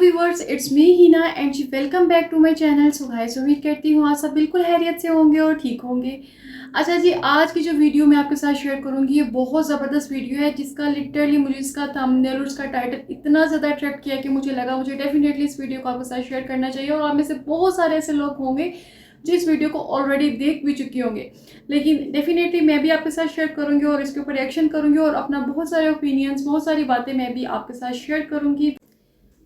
Viewers, it's me Hina and ji welcome back to my channel. So guys, उम्मीद करती हूँ आप सब बिल्कुल खैरियत से होंगे और ठीक होंगे। अच्छा जी, आज की जो वीडियो मैं आपके साथ शेयर करूँगी ये बहुत ज़बरदस्त वीडियो है जिसका लिटरली मुझे इसका थंबनेल और इसका टाइटल इतना ज़्यादा अट्रैक्ट किया कि मुझे लगा मुझे डेफिनेटली इस वीडियो को आपके साथ शेयर करना चाहिए। और आप में से बहुत सारे ऐसे लोग होंगे जो इस वीडियो को ऑलरेडी देख भी चुके होंगे, लेकिन डेफिनेटली मैं भी आपके साथ शेयर करूँगी और इसके ऊपर रिएक्शन करूँगी और अपना बहुत सारे ओपिनियंस, बहुत सारी बातें मैं भी आपके साथ शेयर करूँगी।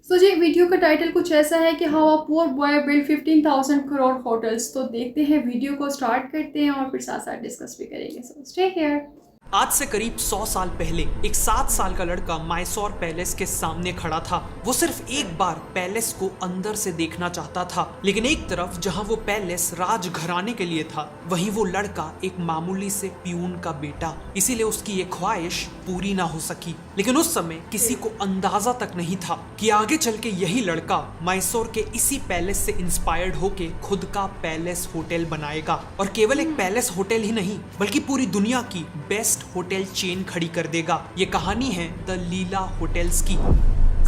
तो जी, वीडियो का टाइटल कुछ ऐसा है कि how a poor boy build 15,000 crore hotels. तो देखते हैं, वीडियो को स्टार्ट करते हैं और फिर साथ साथ डिस्कस भी करेंगे। So stay here. आज से करीब 100 साल पहले एक 7 साल का लड़का मैसूर पैलेस के सामने खड़ा था। वो सिर्फ एक बार पैलेस को अंदर से देखना चाहता था, लेकिन एक तरफ जहां वो पैलेस राजघराने के लिए था, वहीं वो लड़का एक मामूली से प्यून का बेटा। इसीलिए उसकी ये ख्वाहिश पूरी ना हो सकी। लेकिन उस समय किसी को अंदाजा तक नहीं था कि आगे चल के यही लड़का मैसूर के इसी पैलेस से इंस्पायर्ड होके खुद का पैलेस होटल बनाएगा। और केवल एक पैलेस होटल ही नहीं, बल्कि पूरी दुनिया की बेस्ट होटल चेन खड़ी कर देगा। ये कहानी है द लीला होटल्स की।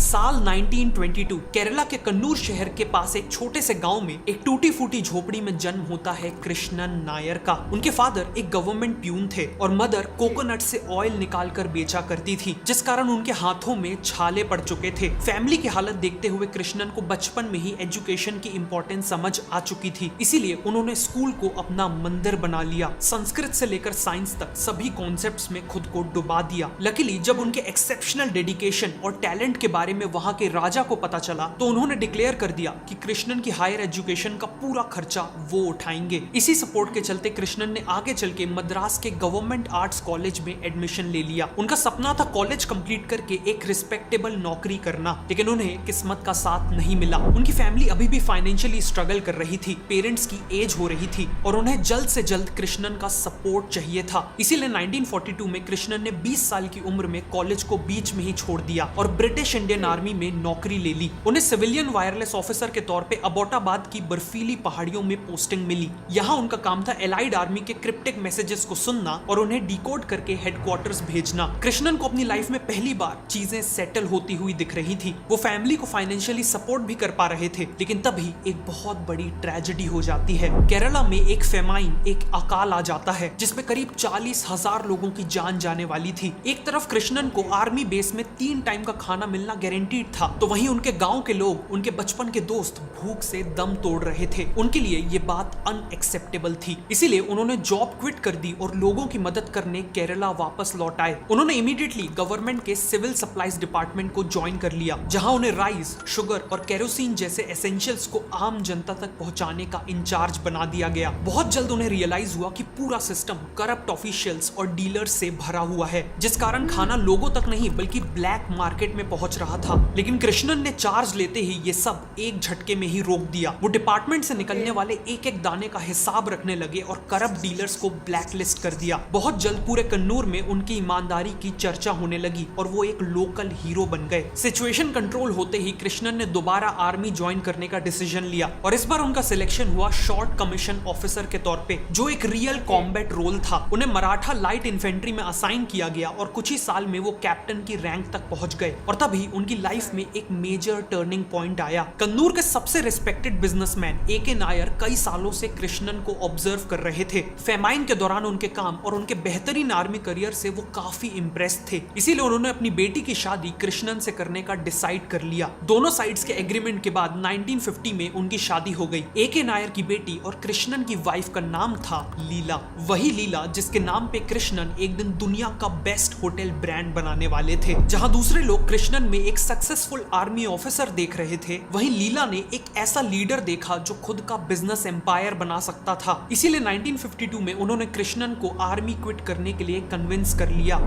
साल 1922 केरला के कन्नूर शहर के पास एक छोटे से गांव में एक टूटी फूटी झोपड़ी में जन्म होता है कृष्णन नायर का। उनके फादर एक गवर्नमेंट प्यून थे और मदर कोकोनट से ऑयल निकाल कर बेचा करती थी, जिस कारण उनके हाथों में छाले पड़ चुके थे। फैमिली की हालत देखते हुए कृष्णन को बचपन में ही एजुकेशन की इंपॉर्टेंस समझ आ चुकी थी। इसीलिए उन्होंने स्कूल को अपना मंदिर बना लिया। संस्कृत से लेकर साइंस तक सभी कॉन्सेप्ट्स में खुद को डुबा दिया। लकीली जब उनके एक्सेप्शनल डेडिकेशन और टैलेंट के बारे में वहां के राजा को पता चला तो उन्होंने डिक्लेयर कर दिया कि कृष्णन की हायर एजुकेशन का पूरा खर्चा वो उठाएंगे। इसी सपोर्ट के चलते कृष्णन ने आगे चल के मद्रास के गवर्नमेंट आर्ट्स कॉलेज में एडमिशन ले लिया। उनका सपना था कॉलेज कंप्लीट करके एक रिस्पेक्टेबल नौकरी करना, लेकिन उन्हें किस्मत का साथ नहीं मिला। उनकी फैमिली अभी भी फाइनेंशियली स्ट्रगल कर रही थी, पेरेंट्स की एज हो रही थी और उन्हें जल्द से जल्द कृष्णन का सपोर्ट चाहिए था। इसीलिए 1942 में कृष्णन ने 20 साल की उम्र में कॉलेज को बीच में ही छोड़ दिया और ब्रिटिश इंडियन आर्मी में नौकरी ले ली। उन्हें सिविलियन वायरलेस ऑफिसर के तौर पे अबोटाबाद की बर्फीली पहाड़ियों में पोस्टिंग मिली। यहाँ उनका काम था एलाइड आर्मी के क्रिप्टिक मैसेजेस को सुनना और उन्हें डिकोड करके हेडक्वार्टर्स भेजना। कृष्णन को अपनी लाइफ में पहली बार चीजें सेटल होती हुई दिख रही थी। वो फैमिली को फाइनेंशियली सपोर्ट भी कर पा रहे थे, लेकिन तभी एक बहुत बड़ी ट्रेजेडी हो जाती है। केरला में एक फेमाइन, एक अकाल आ जाता है जिसमें करीब 40,000 लोगों की जान जाने वाली थी। एक तरफ कृष्णन को आर्मी बेस में 3 टाइम का खाना मिलना गारंटीड था, तो वहीं उनके गांव के लोग, उनके बचपन के दोस्त भूख से दम तोड़ रहे थे। उनके लिए ये बात अनएक्सेप्टेबल थी। इसीलिए उन्होंने जॉब क्विट कर दी और लोगों की मदद करने केरला वापस लौट आए। उन्होंने इमीडिएटली गवर्नमेंट के सिविल सप्लाईज डिपार्टमेंट को ज्वाइन कर लिया, जहां उन्हें राइस, शुगर और केरोसिन जैसे एसेंशियल्स को आम जनता तक पहुंचाने का इंचार्ज बना दिया गया। बहुत जल्द उन्हें रियलाइज हुआ कि पूरा सिस्टम करप्ट ऑफिशियल्स और डीलर्स से भरा हुआ है, जिस कारण खाना लोगों तक नहीं बल्कि ब्लैक मार्केट में पहुंच रहा था। लेकिन कृष्णन ने चार्ज लेते ही ये सब एक झटके में ही रोक दिया। वो डिपार्टमेंट से निकलने वाले एक एक दाने का हिसाब रखने लगे और करप्ट डीलर्स को ब्लैकलिस्ट कर दिया। बहुत जल्द पूरे कन्नूर में उनकी ईमानदारी की चर्चा होने लगी और वो एक लोकल हीरो बन गए। सिचुएशन कंट्रोल होते ही कृष्णन ने दोबारा आर्मी ज्वाइन करने का डिसीजन लिया और इस बार उनका सिलेक्शन हुआ शॉर्ट कमीशन ऑफिसर के तौर पे, जो एक रियल कॉम्बैट रोल था। उन्हें मराठा लाइट इन्फेंट्री में असाइन किया गया और कुछ ही साल में वो कैप्टन की रैंक तक पहुंच गए। और तभी उनकी लाइफ में एक मेजर टर्निंग पॉइंट आया। कन्नूर के सबसे रिस्पेक्टेड बिजनेसमैन ए.के. नायर कई सालों से कृष्णन को ऑब्जर्व कर रहे थे। फेमाइन के दौरान उनके काम और उनके बेहतरीन आर्मी करियर से वो काफी इंप्रेस थे। इसीलिए उन्होंने अपनी बेटी की शादी कृष्णन से करने का डिसाइड कर लिया। दोनों साइड्स के एग्रीमेंट के बाद 1950 में उनकी शादी हो गई। ए.के. नायर की बेटी और कृष्णन की वाइफ का नाम था लीला, वही लीला जिसके नाम पे कृष्णन एक दिन दुनिया का बेस्ट होटल ब्रांड बनाने वाले थे। जहां दूसरे लोग कृष्णन में एक सक्सेसफुल आर्मी ऑफिसर देख रहे थे, वहीं लीला ने एक ऐसा लीडर देखा जो खुद का बिजनेस एम्पायर बना सकता था। इसीलिए 1952 में उन्होंने कृष्णन को आर्मी क्विट करने के लिए कन्विंस कर लिया।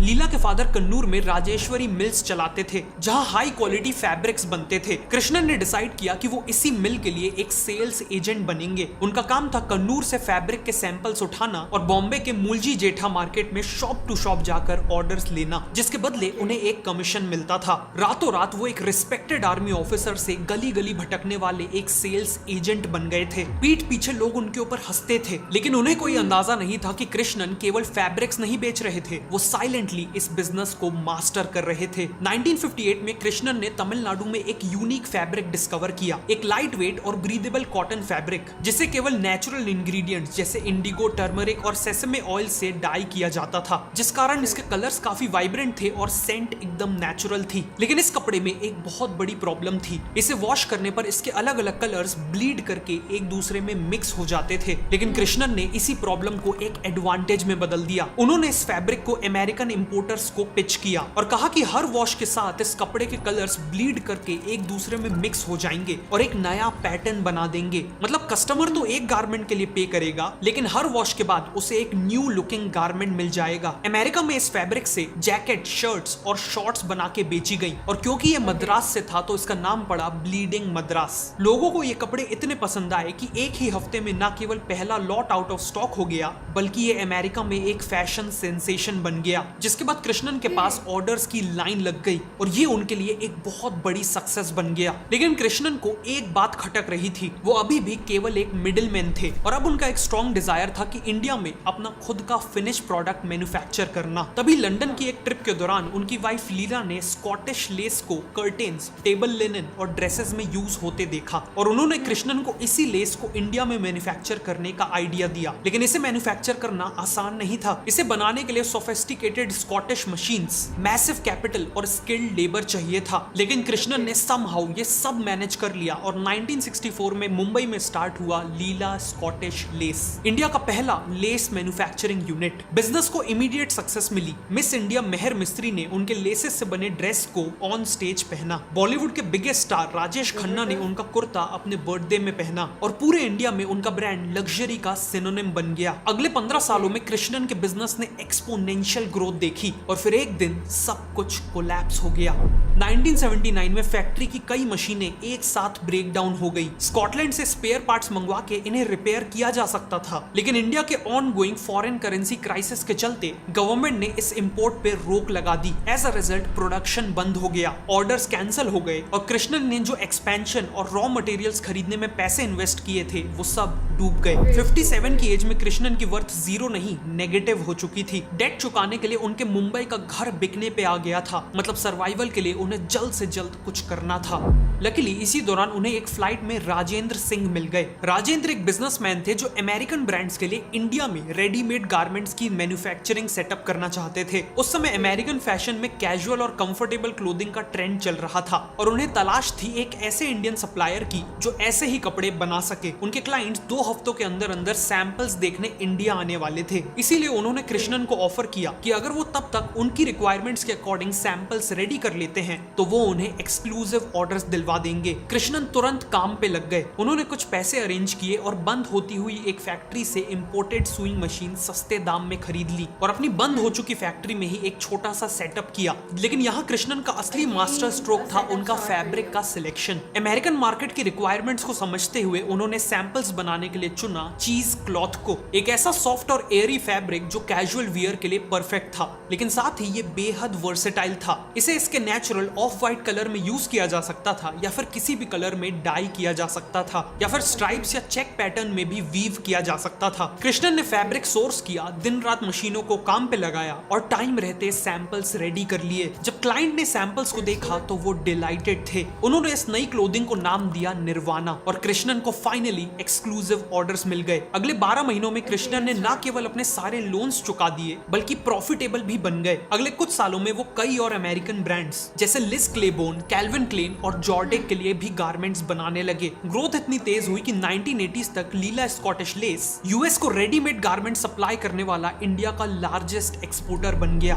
लीला के फादर कन्नूर में राजेश्वरी मिल्स चलाते थे, जहां हाई क्वालिटी फैब्रिक्स बनते थे। कृष्णन ने डिसाइड किया कि वो इसी मिल के लिए एक सेल्स एजेंट बनेंगे। उनका काम था कन्नूर से फैब्रिक के सैंपल्स उठाना और बॉम्बे के मूलजी जेठा मार्केट में शॉप टू शॉप जाकर ऑर्डर्स लेना, जिसके बदले उन्हें एक कमीशन मिलता था। रातों रात वो एक रिस्पेक्टेड आर्मी ऑफिसर से गली गली भटकने वाले एक सेल्स एजेंट बन गए थे। पीठ पीछे लोग उनके ऊपर हंसते थे, लेकिन उन्हें कोई अंदाजा नहीं था कि कृष्णन केवल फैब्रिक्स नहीं बेच रहे थे, वो साइलेंटली इस बिजनेस को मास्टर कर रहे थे। 1958 में कृष्णन ने तमिलनाडु में एक यूनिक फैब्रिक डिस्कवर किया, एक लाइट वेट और ब्रीदेबल कॉटन फैब्रिक जिसे केवल नेचुरल इंग्रेडिएंट्स जैसे इंडिगो, टर्मरिक और सेसमे ऑयल से डाई किया जाता था, जिस कारण इसके कलर्स काफी वाइब्रेंट थे और सेंट एकदम नेचुरल थी। लेकिन इस कपड़े में एक बहुत बड़ी प्रॉब्लम थी, इसे वॉश करने पर इसके अलग अलग कलर्स ब्लीड करके एक दूसरे में मिक्स हो जाते थे। लेकिन कृष्णन ने इसी प्रॉब्लम को एक एडवांटेज में बदल दिया। उन्होंने इस फैब्रिक को अमेरिकन इंपोर्टर्स को पिच किया और कहा कि हर वॉश के साथ इस कपड़े के कलर्स ब्लीड करके एक दूसरे में मिक्स हो जाएंगे और एक नया पैटर्न बना देंगे। मतलब कस्टमर तो एक गारमेंट के लिए पे करेगा, लेकिन हर वॉश के बाद उसे एक न्यू लुकिंग गारमेंट मिल जाएगा। अमेरिका में इस फैब्रिक से जैकेट, शर्ट्स और शॉर्ट्स बना के बेची गई और क्योंकि ये मद्रास से था तो इसका नाम पड़ा ब्लीडिंग मद्रास। लोगों को ये कपड़े इतने पसंद आए कि एक ही हफ्ते में न केवल पहला लॉट आउट ऑफ स्टॉक हो गया, बल्कि ये अमेरिका में एक फैशन सेंसेशन बन गया, जिसके बाद कृष्णन के पास ऑर्डर्स की लाइन लग गई और ये उनके लिए एक बहुत बड़ी सक्सेस बन गया। लेकिन कृष्णन को एक बात खटक रही थी, वो अभी भी केवल एक मिडिल मैन थे और अब उनका एक स्ट्रॉन्ग डिजायर था कि इंडिया में अपना खुद का फिनिश प्रोडक्ट मैन्युफैक्चर करना। तभी लंदन की एक ट्रिप के दौरान उनकी वाइफ लीला ने स्कॉटिश लेस को कर्टेन्स, टेबल लिनन और ड्रेसेस में यूज होते देखा और उन्होंने कृष्णन को इसी लेस को इंडिया में मैन्युफैक्चर करने का आइडिया दिया। लेकिन इसे मैन्युफैक्चर करना आसान नहीं था। इसे बनाने के लिए sophisticated Scottish machines, massive capital और स्किल्ड लेबर चाहिए था। लेकिन कृष्णन ने समहाउ ये सब मैनेज कर लिया और 1964 में मुंबई में स्टार्ट हुआ लीला स्कॉटिश लेस, इंडिया का पहला लेस मैन्युफैक्चरिंग यूनिट। बिजनेस को इमीडिएट सक्सेस मिली। मिस इंडिया मेहर मिस्त्री ने उनके लेसेस से बने ड्रेस को ऑन स्टेज पहना। बॉलीवुड के बिगेस्ट स्टार राजेश खन्ना ने उनका कुर्ता अपने बर्थडे में पहना और पूरे इंडिया में उनका ब्रांड लग्जरी का सिनोनिम बन गया। अगले 15 सालों में कृष्णन के बिजनेस ने एक्सपोनेंशियल ग्रोथ देखी और फिर एक दिन सब कुछ कोलैप्स हो गया। 1979 में फैक्ट्री की कई मशीनें एक साथ ब्रेक डाउन हो गई। स्कॉटलैंड से स्पेयर पार्ट्स मंगवा के इन्हें रिपेयर किया जा सकता था, लेकिन इंडिया के on going foreign currency crisis के चलते गवर्नमेंट ने इस इंपोर्ट पे रोक लगा दी। एज अ रिजल्ट प्रोडक्शन बंद हो गया, ऑर्डर्स कैंसिल हो गए और कृष्णन ने जो एक्सपेंशन और रॉ मटेरियल्स खरीदने में पैसे इन्वेस्ट किए थे वो सब डूब गए। 57 की एज में कृष्णन की वर्थ जीरो नहीं नेगेटिव हो चुकी थी। डेट चुकाने के लिए उनके मुंबई का घर बिकने पे आ गया था। मतलब सर्वाइवल के लिए उन्हें जल्द से जल्द कुछ करना था। लकीली इसी दौरान उन्हें एक फ्लाइट में राजेंद्र सिंह मिल गए। राजेंद्र एक बिजनेसमैन थे जो अमेरिकन ब्रांड्स के लिए इंडिया में रेडीमेड गारमेंट्स की मैन्युफैक्चरिंग सेटअप करना चाहते थे। उस समय अमेरिकन फैशन में कैजुअल और कंफर्टेबल क्लोथिंग का ट्रेंड चल रहा था और उन्हें तलाश थी एक ऐसे इंडियन सप्लायर की जो ऐसे ही कपड़े बना सके। उनके क्लाइंट्स 2 हफ्तों के अंदर अंदर सैंपल्स देखने इंडिया आने वाले थे। इसीलिए उन्होंने कृष्णन को ऑफर किया कि अगर वो तब तक उनकी रिक्वायरमेंट्स के अकॉर्डिंग सैंपल्स रेडी कर लेते हैं तो वो उन्हें एक्सक्लूसिव ऑर्डर्स दिलवा देंगे। कृष्णन तुरंत काम पे लग गए। उन्होंने कुछ पैसे अरेंज किए और बंद होती हुई एक फैक्ट्री से इंपोर्टेड सुइंग मशीन सस्ते दाम में खरीद ली और अपनी बंद हो चुकी फैक्ट्री में ही एक छोटा सा सेटअप किया। लेकिन यहाँ कृष्णन का असली मास्टर स्ट्रोक था उनका फैब्रिक का सिलेक्शन। अमेरिकन मार्केट की रिक्वायरमेंट्स को समझते हुए उन्होंने सैंपल्स बनाने के लिए चुना चीज क्लॉथ को, एक ऐसा सॉफ्ट और एयरी फैब्रिक जो कैजुअल वियर के लिए परफेक्ट था, लेकिन साथ ही ये बेहद वर्सेटाइल था। इसे इसके नेचुरल ऑफ व्हाइट कलर में यूज किया जा सकता था या फिर किसी भी कलर में डाई किया जा सकता था या फिर स्ट्राइप्स या चेक पैटर्न में भी वीव किया जा सकता था। कृष्णन ने फैब्रिक सोर्स किया, दिन रात मशीनों को काम पे लगाया और टाइम रहते सैंपल्स रेडी कर लिए। जब क्लाइंट ने सैंपल्स को देखा तो वो डिलाइटेड थे। उन्होंने इस नई क्लोथिंग को नाम दिया निर्वाणा और कृष्णन को फाइनली एक्सक्लूसिव ऑर्डर्स मिल गए। अगले 12 महीनों में कृष्णन ने न केवल अपने सारे लोन्स चुका दिए बल्कि प्रॉफिटेबल भी बन गए। अगले कुछ सालों में वो कई और अमेरिकन ब्रांड्स जैसे लिस क्लेबोर्न, कैल्विन क्लेन और जॉर्डेक के लिए भी गारमेंट्स बनाने लगे। ग्रोथ इतनी तेज हुई कि 1980s तक लीला स्कॉटिश लेस यूएस को रेडीमेड गारमेंट सप्लाई करने वाला इंडिया का लार्जेस्ट एक्सपोर्टर बन गया।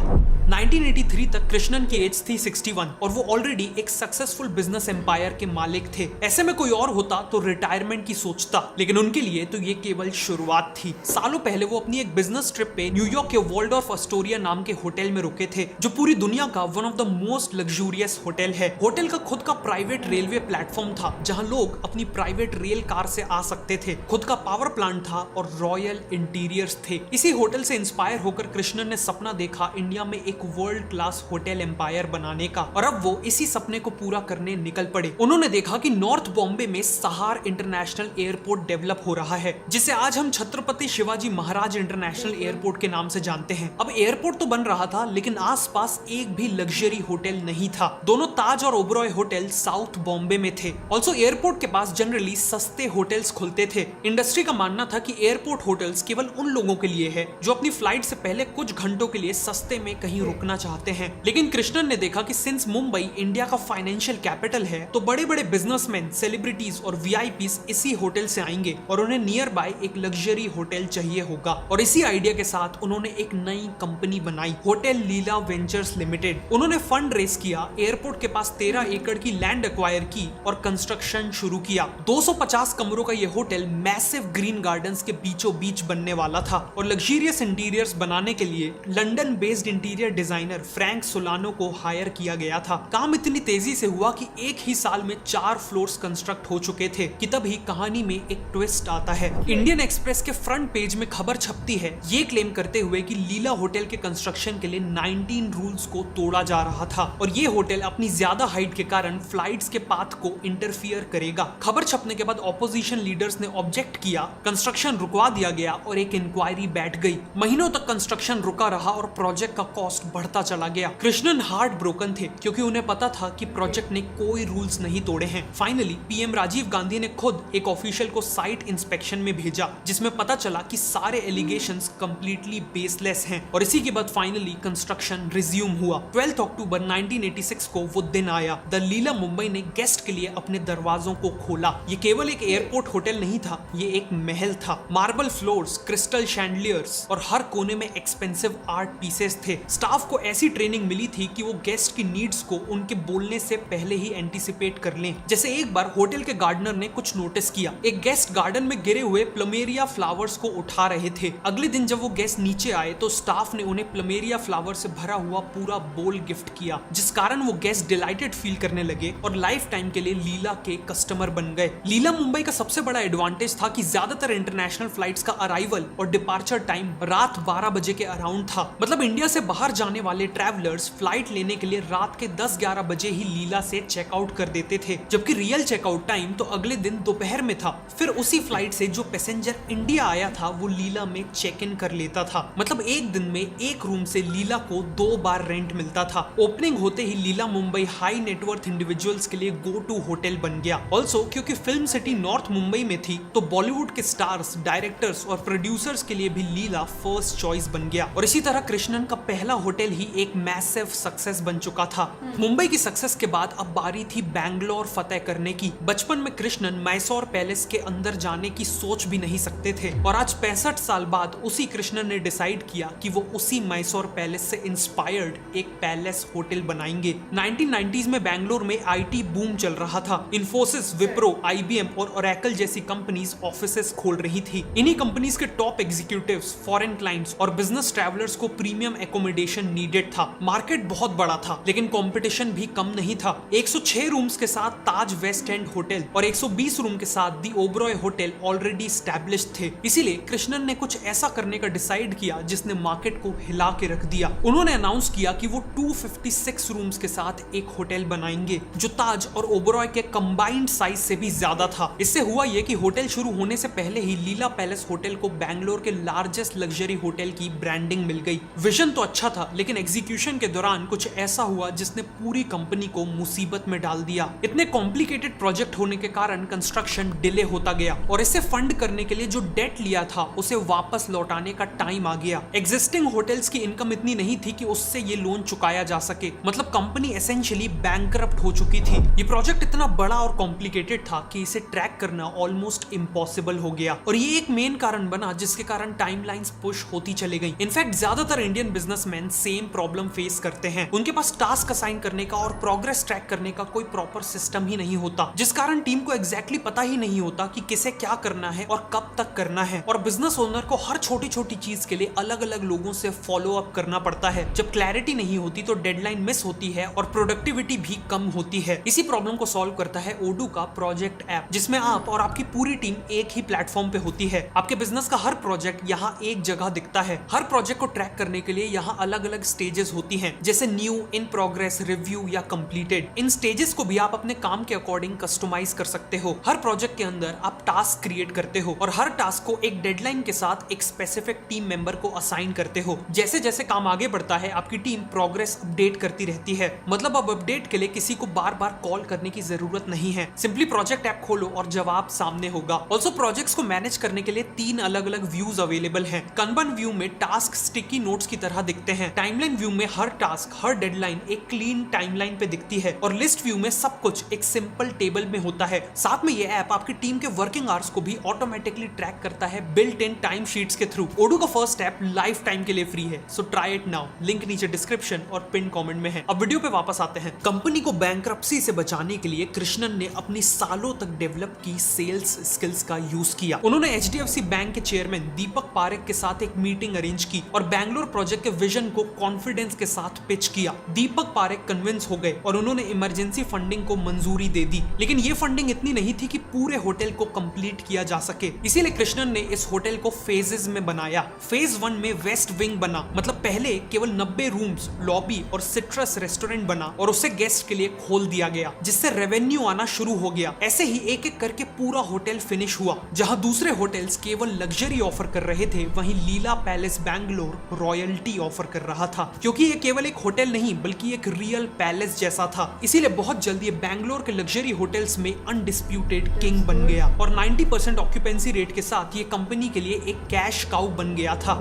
1983 तक कृष्णन की एज थी 61 और वो ऑलरेडी एक सक्सेसफुल बिजनेस एम्पायर के मालिक थे। ऐसे में कोई और होता तो रिटायरमेंट की सोचता, लेकिन उनके लिए तो ये केवल शुरुआत थी। सालों पहले वो अपनी एक बिजनेस ट्रिप पे न्यूयॉर्क के वॉल्डॉर्फ एस्टोरिया नाम के होटल में रुके थे, जो पूरी दुनिया का one of the most luxurious hotel है। होटल का खुद का प्राइवेट रेलवे प्लेटफॉर्म था जहां लोग अपनी प्राइवेट रेल कार से आ सकते थे। खुद का पावर प्लांट था और रॉयल इंटीरियर्स थे। इसी होटल से इंस्पायर होकर कृष्णन ने सपना देखा इंडिया में एक वर्ल्ड क्लास होटल एम्पायर बनाने बनाने का, और अब वो इसी सपने को पूरा करने निकल पड़े। उन्होंने देखा कि नॉर्थ बॉम्बे में सहार इंटरनेशनल एयरपोर्ट डेवलप हो रहा है, जिसे आज हम छत्रपति शिवाजी महाराज इंटरनेशनल एयरपोर्ट के नाम से जानते हैं। अब एयरपोर्ट तो बन रहा था, लेकिन आसपास एक भी लग्जरी होटल नहीं था। दोनों ताज और ओबरॉय होटल साउथ बॉम्बे में थे। ऑल्सो एयरपोर्ट के पास जनरली सस्ते होटल्स खुलते थे। इंडस्ट्री का मानना था कि एयरपोर्ट होटल्स केवल उन लोगों के लिए है जो अपनी फ्लाइट से पहले कुछ घंटों के लिए सस्ते में कहीं रुकना चाहते हैं। लेकिन कृष्णन ने देखा कि सिंस मुंबई इंडिया का फाइनेंशियल कैपिटल है, तो बड़े बड़े बिजनेसमैन, सेलिब्रिटीज और वीआईपीज इसी होटल से आएंगे और उन्हें नियर बाय एक लग्जरी होटल चाहिए होगा। और इसी आइडिया के साथ उन्होंने एक नई कंपनी बनाई, होटल लीला वेंचर्स लिमिटेड। उन्होंने फंड रेस किया, एयरपोर्ट के पास 13 एकड़ की लैंड एक्वायर की और कंस्ट्रक्शन शुरू किया। 250 कमरों का यह होटल मैसिव ग्रीन गार्डन्स के बीचों बीच बनने वाला था और लग्जरियस इंटीरियर्स बनाने के लिए London based interior designer Frank solano को हायर किया गया था। काम इतनी तेजी से हुआ कि एक ही साल में 4 फ्लोर्स कंस्ट्रक्ट हो चुके थे कि तभी कहानी में एक ट्विस्ट आता है। इंडियन एक्सप्रेस के फ्रंट पेज में खबर छपती है, ये क्लेम करते हुए कि लीला होटल के कंस्ट्रक्शन के लिए 19 रूल्स को तोड़ा जा रहा था और ये होटल अपनी ज्यादा हाइट के कारण फ्लाइट्स के पाथ को इंटरफियर करेगा। खबर छपने के बाद ऑपोजिशन लीडर्स ने ऑब्जेक्ट किया, कंस्ट्रक्शन रुकवा दिया गया और एक इंक्वायरी बैठ गई। महीनों तक कंस्ट्रक्शन रुका रहा और प्रोजेक्ट का कॉस्ट बढ़ता चला गया। कृष्णन हार्ट ब्रोकन थे क्योंकि उन्हें पता था कि प्रोजेक्ट ने कोई रूल्स नहीं तोड़े हैं। फाइनली पीएम राजीव गांधी ने खुद एक ऑफिशियल को साइट इंस्पेक्शन में भेजा, जिसमें पता चला कि सारे एलिगेशंस कंप्लीटली बेसलेस हैं और इसी के बाद फाइनली कंस्ट्रक्शन रिज्यूम हुआ। 12 अक्टूबर 1986 को वो दिन आया। द लीला मुंबई ने गेस्ट के लिए अपने दरवाजों को खोला। ये केवल एक एयरपोर्ट होटल नहीं था, ये एक महल था। मार्बल फ्लोर्स, क्रिस्टल शैंडलियर्स और हर कोने में एक्सपेंसिव आर्ट पीसेस थे। स्टाफ को ऐसी ट्रेनिंग मिली थी कि वो गेस्ट की नीड्स को उनके बोलने से पहले ही एंटिसिपेट कर लें। जैसे एक बार होटल के गार्डनर ने कुछ नोटिस किया, एक गेस्ट गार्डन में गिरे हुए प्लमेरिया फ्लावर्स को उठा रहे थे। अगले दिन जब वो गेस्ट नीचे आए तो स्टाफ ने उन्हें प्लमेरिया फ्लावर से भरा हुआ पूरा बोल गिफ्ट किया, जिस कारण वो गेस्ट डिलाइटेड फील करने लगे और लाइफ टाइम के लिए लीला के कस्टमर बन गए। लीला मुंबई का सबसे बड़ा एडवांटेज था कि ज्यादातर इंटरनेशनल फ्लाइट्स का अराइवल और डिपार्चर टाइम रात 12 बजे के अराउंड था। मतलब इंडिया से बाहर जाने वाले ट्रैवलर्स फ्लाइट लेने के लिए रात के 10-11 बजे ही लीला से चेकआउट कर देते थे, जबकि रियल चेकआउट टाइम तो अगले दिन दोपहर में था। फिर उसी फ्लाइट से जो पैसेंजर इंडिया आया था वो लीला में चेक इन कर लेता था। मतलब एक दिन में एक रूम से लीला को 2 बार रेंट मिलता था। ओपनिंग होते ही लीला मुंबई हाई नेटवर्थ इंडिविजुअल्स के लिए गो टू होटल बन गया। ऑल्सो क्योंकि फिल्म सिटी नॉर्थ मुंबई में थी तो बॉलीवुड के स्टार्स, डायरेक्टर्स और प्रोड्यूसर्स के लिए भी लीला फर्स्ट चॉइस बन गया। और इसी तरह कृष्णन का पहला होटल ही एक मैसिव सक्सेस बन चुका था। मुंबई की सक्सेस के बाद अब बारी थी बैंगलोर फतेह करने की। बचपन में कृष्णन मैसूर पैलेस के अंदर जाने की सोच भी नहीं सकते थे और आज 65 साल बाद उसी कृष्णन ने डिसाइड किया कि वो उसी मैसूर पैलेस से इंस्पायर्ड एक पैलेस होटल बनाएंगे। 1990s में बैंगलोर में आईटी बूम चल रहा था। इन्फोसिस, विप्रो, आईबीएम और ओरेकल जैसी कंपनीज ऑफिसेस खोल रही थी। इन्हीं कंपनीज के टॉप एग्जीक्यूटिव्स, फॉरेन क्लाइंट्स और बिजनेस ट्रैवलर्स को प्रीमियम एकोमोडेशन नीडेड था। मार्केट बहुत बड़ा था लेकिन कंपटीशन भी कम नहीं था। 106 रूम्स के साथ ताज वेस्ट एंड होटल और 120 रूम के साथ दी ओबरॉय होटल ऑलरेडी एस्टैब्लिश्ड थे। इसीलिए कृष्णन ने कुछ ऐसा करने का डिसाइड किया जिसने मार्केट को हिला के रख दिया। उन्होंने अनाउंस किया कि वो 256 रूम्स के साथ एक होटल बनाएंगे जो ताज और ओबरॉय के कंबाइंड साइज से भी ज्यादा था। इससे हुआ ये कि होटल शुरू होने से पहले ही लीला पैलेस होटल को बैंगलोर के लार्जेस्ट लग्जरी होटल की ब्रांडिंग मिल गई। विजन तो अच्छा था लेकिन एग्जीक्यूशन के दौरान कुछ ऐसा हुआ जिसने पूरी कंपनी को मुसीबत में डाल दिया। इतने कॉम्प्लिकेटेड प्रोजेक्ट होने के कारण कंस्ट्रक्शन डिले होता गया और इसे फंड करने के लिए जो डेट लिया था उसे वापस लौटाने का टाइम आ गया। एग्जिस्टिंग होटल्स की इनकम इतनी नहीं थी कि उससे ये लोन चुकाया जा सके। मतलब कंपनी एसेंशियली बैंकरप्ट हो चुकी थी। ये प्रोजेक्ट इतना बड़ा और कॉम्प्लिकेटेड था कि इसे ट्रैक करना ऑलमोस्ट इम्पॉसिबल हो गया और ये एक मेन कारण बना जिसके कारण टाइमलाइंस पुश होती चली गई। इनफैक्ट ज्यादातर Indian businessman same problem face करते हैं। उनके पास टास्क असाइन करने का और प्रोग्रेस ट्रैक करने का कोई प्रॉपर सिस्टम ही नहीं होता, जिस कारण टीम को एग्जैक्टली पता ही नहीं होता कि किसे क्या करना है और कब तक करना है। और बिजनेस ओनर को हर छोटी छोटी चीज के लिए अलग अलग लोगों से फॉलो अप करना पड़ता है। जब क्लैरिटी नहीं होती तो डेडलाइन मिस होती है और प्रोडक्टिविटी भी कम होती है। इसी प्रॉब्लम को सॉल्व करता है ओडू का प्रोजेक्ट ऐप, जिसमें आप और आपकी पूरी टीम एक ही प्लेटफॉर्म पे होती है। आपके बिजनेस का हर प्रोजेक्ट यहाँ एक जगह दिखता है। हर प्रोजेक्ट को ट्रैक करने के लिए यहाँ अलग अलग स्टेजेस होती हैं, जैसे न्यू, इन प्रोग्रेस, रिव्यू या कंप्लीटेड। इन स्टेजेस को भी आप अपने काम के अकॉर्डिंग कस्टमाइज कर सकते हो। हर प्रोजेक्ट के अंदर आप टास्क क्रिएट करते हो और हर टास्क को एक डेडलाइन के साथ एक स्पेसिफिक टीम मेंबर को असाइन करते हो। जैसे जैसे काम आगे बढ़ता है आपकी टीम प्रोग्रेस अपडेट करती रहती है। मतलब अब अपडेट के लिए किसी को बार बार कॉल करने की जरूरत नहीं है, सिंपली प्रोजेक्ट ऐप खोलो और जवाब सामने होगा। ऑल्सो प्रोजेक्ट्स को मैनेज करने के लिए 3 अलग अलग व्यूज अवेलेबल हैं। Kanban व्यू में टास्क स्टिकी नोट्स की तरह दिखते हैं। टाइमलाइन व्यू में हर टास्क, हर डेडलाइन एक क्लीन टाइमलाइन पे दिखती है और लिस्ट व्यू में सब कुछ एक सिंपल टेबल में होता है। साथ में ये ऐप आपकी टीम के वर्किंग आवर्स को भी ऑटोमेटिकली ट्रैक करता है बिल्ट इन टाइम शीट्स के थ्रू। ओडो का फर्स्ट ऐप लाइफ टाइम के लिए फ्री है, so try it now. Link नीचे डिस्क्रिप्शन और पिन कमेंट में है। अब वीडियो पे वापस आते हैं। कंपनी को बैंक्रप्सी से बचाने के लिए कृष्णन ने अपनी सालों तक डेवलप की सेल्स स्किल्स का यूज किया। उन्होंने HDFC बैंक के चेयरमैन दीपक पारेख के साथ एक मीटिंग अरेंज की और बैंगलोर प्रोजेक्ट के विजन को कॉन्फिडेंस के साथ पिच किया। दीपक पारेख कन्विंस हो गए और उन्होंने इमरजेंसी फंडिंग को मंजूरी दे दी, लेकिन ये फंडिंग इतनी नहीं थी कि पूरे होटल को कंप्लीट किया जा सके। इसीलिए कृष्णन ने इस होटल को फेजेस में बनाया। फेज 1 में वेस्ट विंग बना, मतलब पहले केवल 90 रूम्स, लॉबी और सिट्रस रेस्टोरेंट बना और उसे गेस्ट के लिए खोल दिया गया, जिससे रेवेन्यू आना शुरू हो गया। ऐसे ही एक एक करके पूरा होटल फिनिश हुआ। जहां दूसरे होटल्स केवल लग्जरी ऑफर कर रहे थे, वहीं लीला पैलेस बैंगलोर रॉयल्टी ऑफर कर रहा था, क्योंकि ये केवल एक होटल नहीं बल्कि एक रियल पैलेस जैसा था। इसीलिए बहुत जल्दी ये बैंगलोर के लग्जरी होटल्स में अनडिस्प्यूटेड किंग बन गया और 90% ऑक्यूपेंसी रेट के साथ ये कंपनी के लिए एक कैश काउ बन गया था।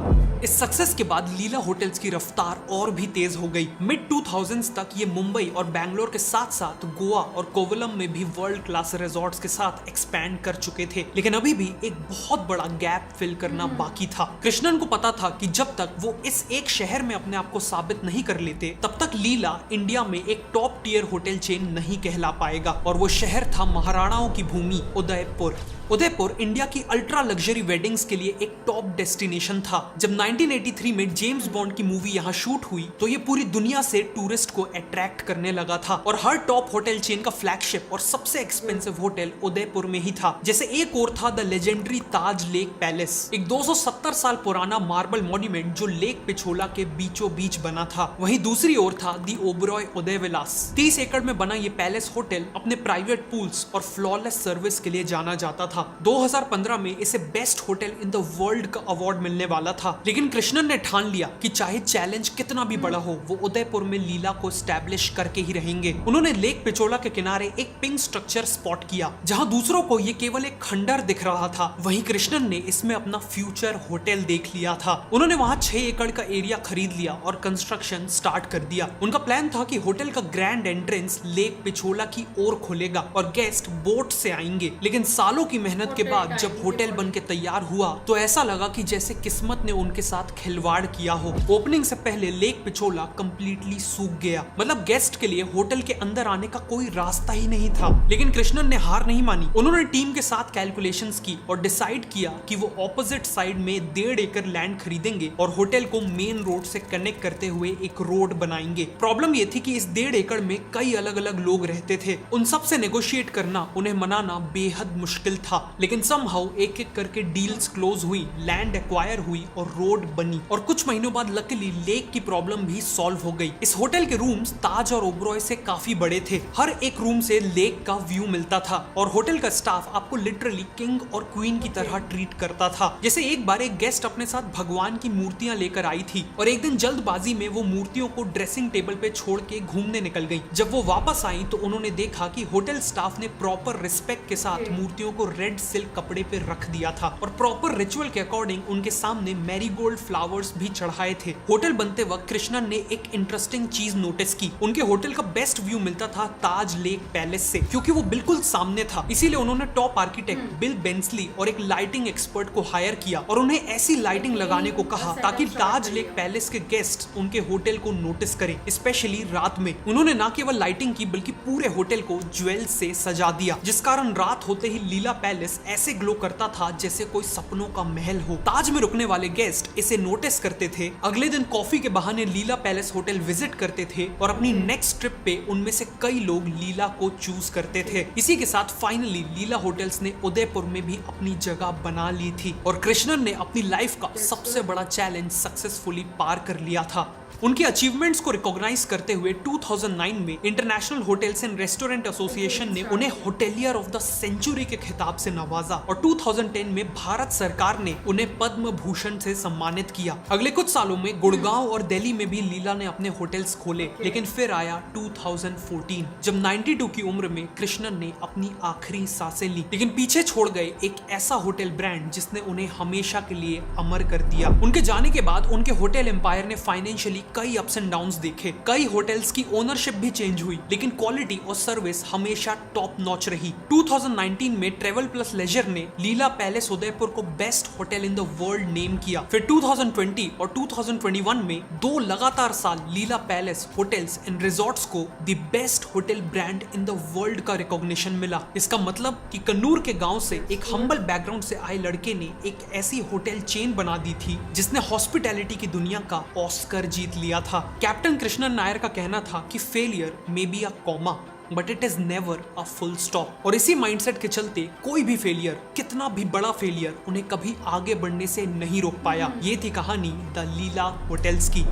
इस सक्सेस के बाद लीला होटल्स की रफ्तार और भी तेज हो गई। मिड 2000s तक ये मुंबई और बैंगलोर के साथ साथ गोवा और कोवलम में भी वर्ल्ड क्लास रिजॉर्ट्स के साथ एक्सपैंड कर चुके थे, लेकिन अभी भी एक बहुत बड़ा गैप फिल करना बाकी था। कृष्णन को पता था कि जब तक वो इस एक शहर में अपने आप को साबित नहीं कर लेते, तब तक लीला इंडिया में एक टॉप टियर होटल चेन नहीं कहला पाएगा। और वो शहर था महाराणाओं की भूमि उदयपुर। उदयपुर इंडिया की अल्ट्रा लग्जरी वेडिंग्स के लिए एक टॉप डेस्टिनेशन था। जब 1983 में जेम्स बॉन्ड की मूवी यहाँ शूट हुई तो ये पूरी दुनिया से टूरिस्ट को अट्रैक्ट करने लगा था और हर टॉप होटल चेन का फ्लैगशिप और सबसे एक्सपेंसिव होटल उदयपुर में ही था। जैसे एक और था the legendary Taj lake palace, एक 270 साल पुराना मार्बल मॉन्यूमेंट जो लेक पिछोला के बीचों बीच बना था। वहीं दूसरी ओर था दी ओबरॉय उदय विलास। 30 एकड़ में बना ये पैलेस होटल अपने प्राइवेट पूल्स और फ्लॉलेस सर्विस के लिए जाना जाता था। 2015 में इसे best hotel in the world का अवार्ड मिलने वाला था, लेकिन कृष्णन ने ठान लिया कि चाहे चैलेंज कितना भी बड़ा हो, वो उदयपुर में लीला को स्टैब्लिश करके ही रहेंगे। उन्होंने लेक पिछोला के किनारे एक पिंक स्ट्रक्चर स्पॉट किया, जहां दूसरों को ये केवल एक खंडर दिख रहा था, वहीं कृष्णन ने इसमें अपना फ्यूचर होटल देख लिया था। उन्होंने वहां 6 एकड़ का एरिया खरीद लिया और कंस्ट्रक्शन स्टार्ट कर दिया। उनका प्लान था कि होटल का ग्रैंड एंट्रेंस लेक पिछोला की ओर खुलेगा और गेस्ट बोट से आएंगे, लेकिन सालों की मेहनत के बाद जब होटल बन के तैयार हुआ तो ऐसा लगा कि जैसे किस्मत ने उनके साथ खिलवाड़ किया हो। ओपनिंग से पहले लेक पिछोला कंप्लीटली सूख गया, मतलब गेस्ट के लिए होटल के अंदर आने का कोई रास्ता ही नहीं था। लेकिन कृष्णन ने हार नहीं मानी। उन्होंने टीम के साथ कैलकुलेशंस की और डिसाइड किया कि वो ऑपोजिट साइड में 1.5 एकड़ लैंड खरीदेंगे और होटल को मेन रोड से कनेक्ट करते हुए एक रोड बनाएंगे। प्रॉब्लम ये थी कि इस 1.5 एकड़ में कई अलग अलग लोग रहते थे, उन सब से नेगोशिएट करना, उन्हें मनाना बेहद मुश्किल था। लेकिन समहाउ एक एक करके डील्स क्लोज हुई, लैंड एक्वायर हुई और रोड बनी और कुछ महीनों बाद लकीली लेक की प्रॉब्लम भी सॉल्व हो गई। इस होटल के रूम्स ताज और ओबरॉय से काफी बड़े थे, हर एक रूम से लेक का व्यू मिलता था और होटल का स्टाफ आपको लिटरली किंग और क्वीन की तरह ट्रीट करता था। जैसे एक बार एक गेस्ट अपने साथ भगवान की मूर्तियां लेकर आई थी और एक दिन जल्दबाजी में वो मूर्तियों को ड्रेसिंग टेबल पे छोड़ के घूमने निकल गई। जब वो वापस आई तो उन्होंने देखा कि होटल स्टाफ ने प्रॉपर रिस्पेक्ट के साथ मूर्तियों को रेड सिल्क कपड़े पे रख दिया था और प्रॉपर रिचुअल के अकॉर्डिंग उनके सामने मैरीगोल्ड फ्लावर्स भी चढ़ाए थे। होटल बनते वक्त कृष्णन ने एक इंटरेस्टिंग चीज नोटिस की। उनके होटल का बेस्ट व्यू मिलता था ताज लेक पैलेस से, क्योंकि वो बिल्कुल सामने था। इसीलिए उन्होंने टॉप आर्किटेक्ट बिल बेंसली और एक लाइटिंग एक्सपर्ट को हायर किया और उन्हें ऐसी लाइटिंग लगाने को कहा ताकि ताज लेक पैलेस के गेस्ट उनके होटल को नोटिस करें, स्पेशली रात में। उन्होंने न केवल लाइटिंग की बल्कि पूरे होटल को ज्वेल्स से सजा दिया, जिस कारण रात होते ही लीला पैलेस ऐसे ग्लो करता था जैसे कोई सपनों का महल हो। ताज में रुकने वाले गेस्ट इसे नोटिस करते थे, अगले दिन कॉफी के बहाने लीला पैलेस होटल विजिट करते थे और अपनी नेक्स्ट ट्रिप पे उनमें से कई लोग लीला को चूज करते थे। इसी के साथ फाइनली लीला होटल्स ने उदयपुर में भी अपनी जगह बना ली थी और कृष्णन ने अपनी लाइफ का सबसे बड़ा चैलेंज सक्सेसफुली पार कर लिया था। उनके अचीवमेंट्स को रिकॉग्नाइज करते हुए 2009 में international hotels and restaurant association ने उन्हें होटेलियर ऑफ द सेंचुरी के खिताब से नवाजा और 2010 में भारत सरकार ने उन्हें पद्म भूषण से सम्मानित किया। अगले कुछ सालों में गुड़गांव और दिल्ली में भी लीला ने अपने होटल्स खोले, लेकिन फिर आया 2014 जब 92 की उम्र में कृष्णन ने अपनी आखिरी सांसें ली, लेकिन पीछे छोड़ गए एक ऐसा होटल ब्रांड जिसने उन्हें हमेशा के लिए अमर कर दिया। उनके जाने के बाद उनके होटल एम्पायर ने फाइनेंशियली कई अप्स एंड डाउन्स देखे, कई होटल्स की ओनरशिप भी चेंज हुई, लेकिन क्वालिटी और सर्विस हमेशा टॉप नॉच रही। 2019 में ट्रेवल प्लस लेजर ने लीला पैलेस उदयपुर को best hotel in the world name किया। फिर 2020 और 2021 में 2 लगातार साल लीला पैलेस होटल्स एंड रिजॉर्ट्स को the best hotel brand in the world का रिकॉग्निशन मिला। इसका मतलब कि कन्नूर के गांव से एक हम्बल बैकग्राउंड से आए लड़के ने एक ऐसी होटल चेन बना दी थी जिसने हॉस्पिटैलिटी की दुनिया का ऑस्कर जीत लिया था। कैप्टन कृष्णन नायर का कहना था कि failure may be a comma but it is never a full stop. और इसी माइंडसेट के चलते कोई भी फेलियर, कितना भी बड़ा फेलियर, उन्हें कभी आगे बढ़ने से नहीं रोक पाया। ये थी कहानी द लीला होटल्स की।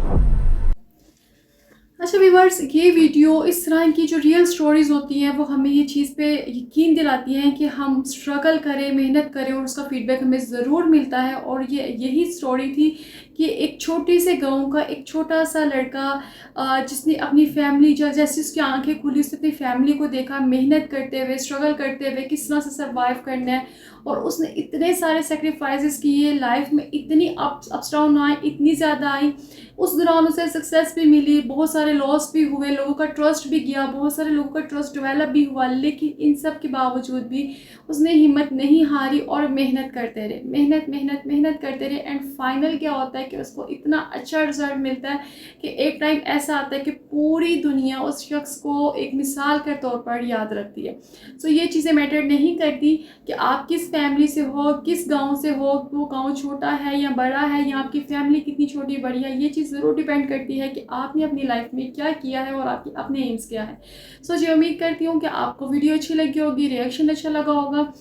अच्छा व्यूअर्स, ये वीडियो इस तरह की जो रियल स्टोरीज होती हैं वो हमें ये चीज़ पे यकीन दिलाती हैं कि हम स्ट्रगल करें, मेहनत करें और उसका फीडबैक हमें ज़रूर मिलता है। और ये यही स्टोरी थी कि एक छोटे से गांव का एक छोटा सा लड़का जिसने अपनी फैमिली, जैसे उसकी आंखें खुली, उसने अपनी फैमिली को देखा मेहनत करते हुए, स्ट्रगल करते हुए, किस तरह से सर्वाइव करना है। और उसने इतने सारे सेक्रीफाइसेस किए, लाइफ में इतनी अप्स डाउन आए, इतनी ज़्यादा आई। उस दौरान उसे सक्सेस भी मिली, बहुत सारे लॉस भी हुए, लोगों का ट्रस्ट भी गया, बहुत सारे लोगों का ट्रस्ट डेवलप भी हुआ, लेकिन इन सब के बावजूद भी उसने हिम्मत नहीं हारी और मेहनत करते रहे, मेहनत मेहनत मेहनत करते रहे। एंड फाइनल क्या होता है कि उसको इतना अच्छा रिजल्ट मिलता है कि एक टाइम ऐसा आता है कि पूरी दुनिया उस शख्स को एक मिसाल के तौर पर याद रखती है। सो ये चीज़ें मैटर नहीं करती कि आप किस फैमिली से हो, किस गांव से हो, वो गांव छोटा है या बड़ा है, या आपकी फैमिली कितनी छोटी बड़ी है। ये चीज़ ज़रूर डिपेंड करती है कि आपने अपनी लाइफ में क्या किया है और आपके अपने एम्स क्या है। सो जी, उम्मीद करती हूँ कि आपको वीडियो अच्छी लगी होगी, रिएक्शन अच्छा लगा होगा,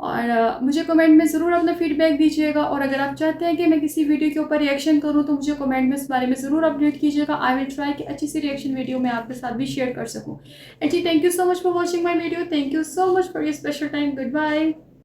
और मुझे कमेंट में ज़रूर अपना फीडबैक दीजिएगा। और अगर आप चाहते हैं कि मैं किसी वीडियो के ऊपर रिएक्शन करूं तो मुझे कमेंट में इस बारे में ज़रूर अपडेट कीजिएगा। आई विल ट्राई कि अच्छी सी रिएक्शन वीडियो मैं आपके साथ भी शेयर कर सकूं। And ji, thank you so much for watching my video, thank you so much for your special time, good bye.